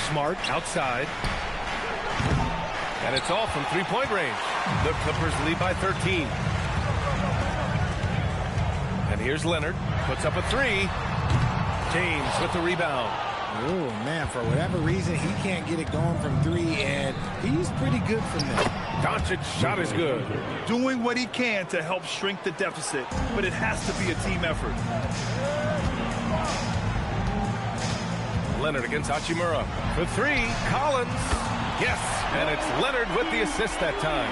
Smart outside. And it's all from three-point range. The Clippers lead by 13. And here's Leonard. Puts up a 3. James with the rebound. Oh, man, for whatever reason, he can't get it going from 3, and he's pretty good from there. Doncic's shot is good. Doing what he can to help shrink the deficit, but it has to be a team effort. Leonard against Hachimura. For 3, Collins. Yes, and it's Leonard with the assist that time.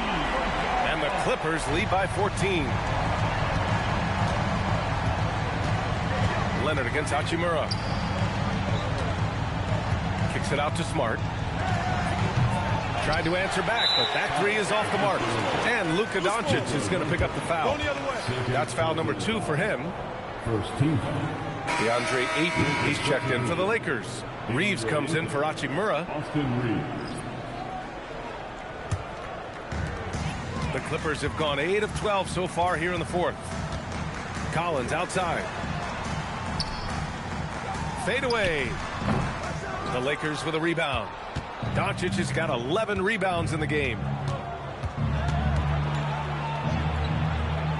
And the Clippers lead by 14. Leonard against Hachimura. Kicks it out to Smart. Tried to answer back, but that 3 is off the mark. And Luka Doncic is going to pick up the foul. That's foul number 2 for him. First team. DeAndre Ayton, he's checked in for the Lakers. Reeves comes in for Hachimura. Austin Reeves. The Clippers have gone 8 of 12 so far here in the 4th. Collins outside. Fade away. The Lakers with a rebound. Doncic has got 11 rebounds in the game.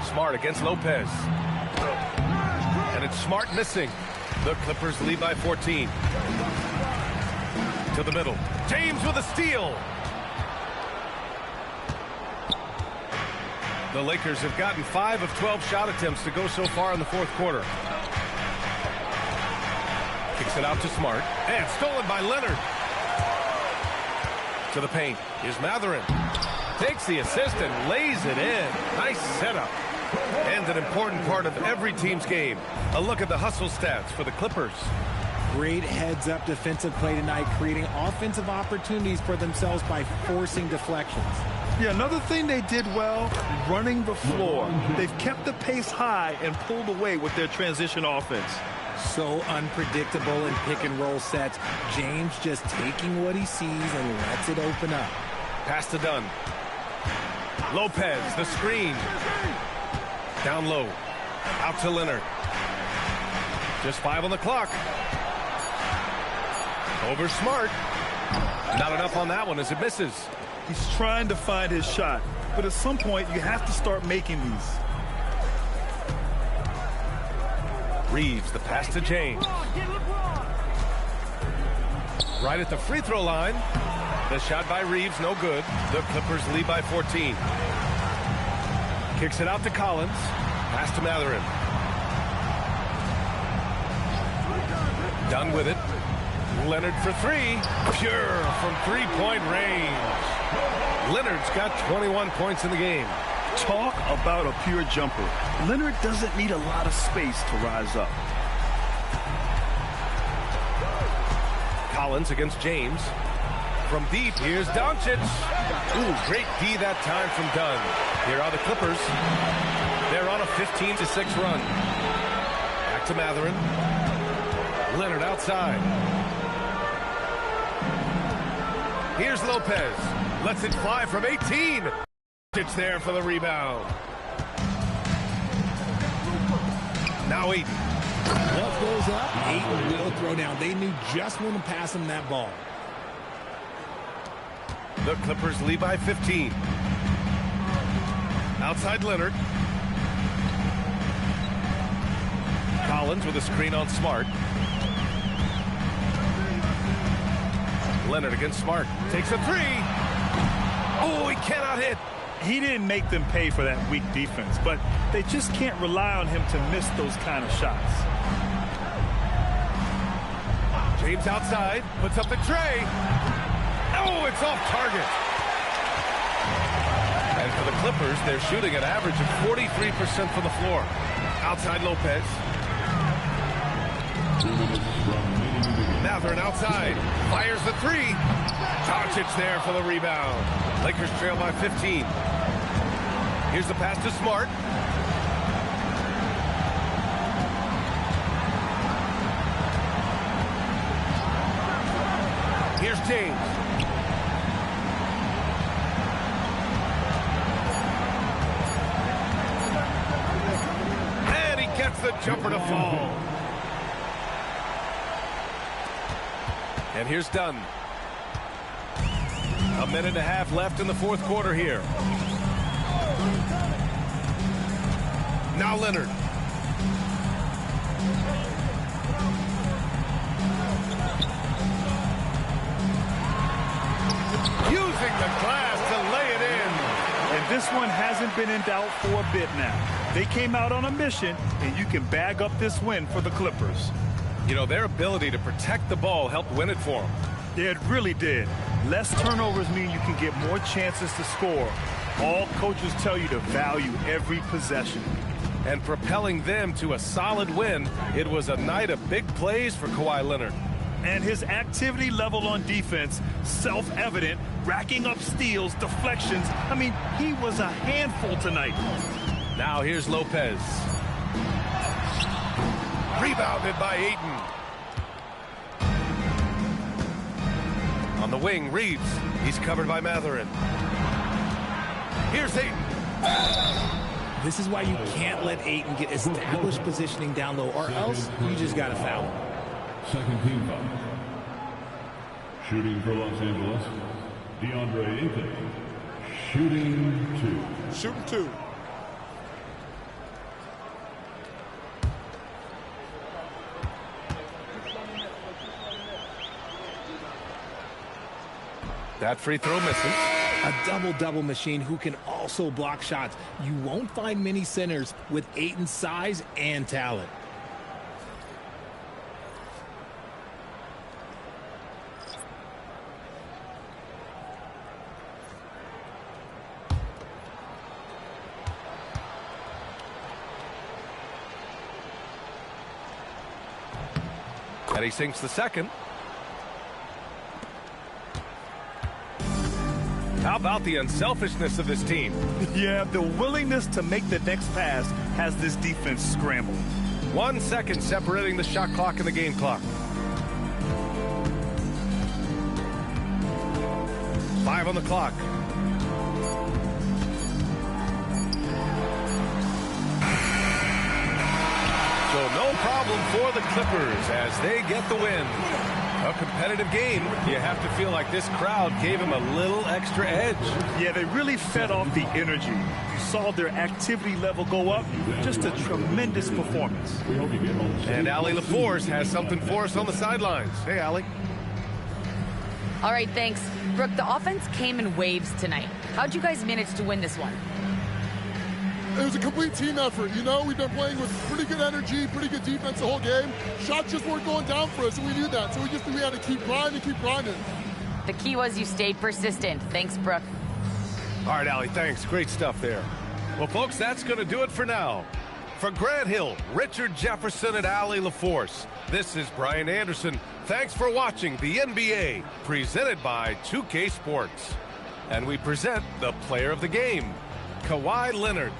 Smart against Lopez. And it's Smart missing. The Clippers lead by 14. To the middle. James with a steal. The Lakers have gotten 5 of 12 shot attempts to go so far in the fourth quarter. Kicks it out to Smart. And stolen by Leonard. To the paint. Here's Mathurin. Takes the assist and lays it in. Nice setup. And an important part of every team's game. A look at the hustle stats for the Clippers. Great heads-up defensive play tonight, creating offensive opportunities for themselves by forcing deflections. Yeah, another thing they did well, running the floor. They've kept the pace high and pulled away with their transition offense. So unpredictable in pick-and-roll sets. James just taking what he sees and lets it open up. Pass to Dunn. Lopez, the screen. Down low. Out to Leonard. Just 5 on the clock. Over Smart. Not enough on that one as it misses. He's trying to find his shot, but at some point you have to start making these. Reeves, the pass to James. Right at the free throw line. The shot by Reeves, no good. The Clippers lead by 14. Kicks it out to Collins. Pass to Mathurin. Done with it. Leonard for 3. Pure from three-point range. Leonard's got 21 points in the game. Talk about a pure jumper. Leonard doesn't need a lot of space to rise up. Collins against James. From deep, here's Doncic. Ooh, great D that time from Dunn. Here are the Clippers. They're on a 15-6 run. Back to Mathurin. Leonard outside. Here's Lopez. Lets it fly from 18. It's there for the rebound. Now Ayton. Left goes up. Ayton will throw down. They knew just when to pass him that ball. The Clippers lead by 15. Outside Leonard. Collins with a screen on Smart. Leonard against Smart. Takes a 3. Oh, he cannot hit. He didn't make them pay for that weak defense, but they just can't rely on him to miss those kind of shots. James outside. Puts up the tray. Oh, it's off target. And for the Clippers, they're shooting an average of 43% from the floor. Outside Lopez. Mathurin outside. Fires the 3. Doncic there for the rebound. Lakers trail by 15. Here's the pass to Smart. Here's James. And he gets the jumper to fall. And here's Dunn. A minute and a half left in the fourth quarter here. Now Leonard. Using the glass to lay it in. And this one hasn't been in doubt for a bit now. They came out on a mission, and you can bag up this win for the Clippers. You know, their ability to protect the ball helped win it for them. Yeah, it really did. Less turnovers mean you can get more chances to score. All coaches tell you to value every possession. And propelling them to a solid win, it was a night of big plays for Kawhi Leonard. And his activity level on defense, self-evident, racking up steals, deflections. I mean, he was a handful tonight. Now here's Lopez. Rebounded by Ayton. On the wing, Reeves. He's covered by Mathurin. Here's Ayton. This is why you can't let Ayton get established positioning down low, or else you just got to foul him. Second team foul. Shooting for Los Angeles, DeAndre Ayton. Shooting 2. Shooting 2. That free throw misses. A double-double machine who can also block shots. You won't find many centers with Ayton's size and talent. And he sinks the second. How about the unselfishness of this team? Yeah, the willingness to make the next pass has this defense scrambling. 1 second separating the shot clock and the game clock. 5 on the clock. So no problem for the Clippers as they get the win. A competitive game. You have to feel like this crowd gave him a little extra edge. Yeah, they really fed off the energy. You saw their activity level go up. Just a tremendous performance. And Allie LaForce has something for us on the sidelines. Hey, Allie. All right, thanks. Brooke, the offense came in waves tonight. How'd you guys manage to win this one? It was a complete team effort. You know, we've been playing with pretty good energy, pretty good defense the whole game. Shots just weren't going down for us, and we knew that. So we had to keep grinding, keep grinding. The key was you stayed persistent. Thanks, Brooke. All right, Allie, thanks. Great stuff there. Well, folks, that's going to do it for now. For Grant Hill, Richard Jefferson, and Allie LaForce, this is Brian Anderson. Thanks for watching the NBA, presented by 2K Sports. And we present the player of the game, Kawhi Leonard.